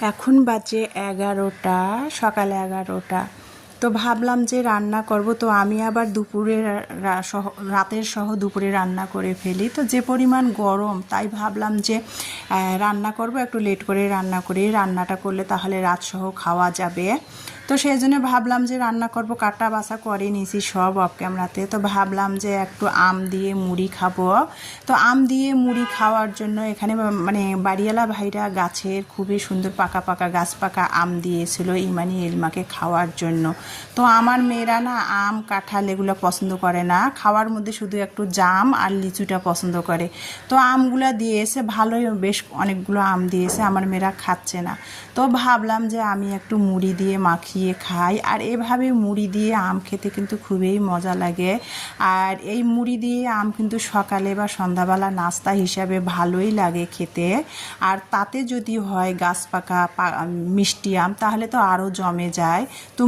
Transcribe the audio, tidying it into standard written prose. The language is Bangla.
এখন বাজে 11টা, সকাল 11টা। তো ভাবলাম যে রান্না করব, তো আমি আবার দুপুরে রাতের সহ দুপুরে রান্না করে ফেলি। তো যে পরিমাণ গরম, তাই ভাবলাম যে রান্না করব, একটু লেট করে রান্না করি। রান্নাটা করলে তাহলে রাত সহ খাওয়া যাবে। তো সেই জন্য ভাবলাম যে রান্না করব, কাটা বাছা করে নিয়েছি সব অফ ক্যামেরাতে। তো ভাবলাম যে একটু আম দিয়ে মুড়ি খাবো। তো আম দিয়ে মুড়ি খাওয়ার জন্য এখানে মানে বাড়িওয়ালা ভাইরা গাছের খুবই সুন্দর পাকা পাকা গাছ পাকা আম দিয়েছিল ইমানি এলমাকে খাওয়ার জন্য। তো আমার মেয়েরা না আম কাঁঠাল এগুলো পছন্দ করে না, খাওয়ার মধ্যে শুধু একটু জাম আর লিচুটা পছন্দ করে। তো আমগুলো দিয়েছে ভালোই, বেশ অনেকগুলো আম দিয়েছে, আমার মেয়েরা খাচ্ছে না। তো ভাবলাম যে আমি একটু মুড়ি দিয়ে মাখিয়ে খাই। আর এভাবে মুড়ি দিয়ে আম খেতে কিন্তু খুবই মজা লাগে। আর এই মুড়ি দিয়ে আম কিন্তু সকালে বা সন্ধ্যাবেলা নাস্তা হিসাবে ভালোই লাগে খেতে। আর তাতে যদি হয় গাছ পাকা মিষ্টি আম, তাহলে তো আরও জমে যায়। তো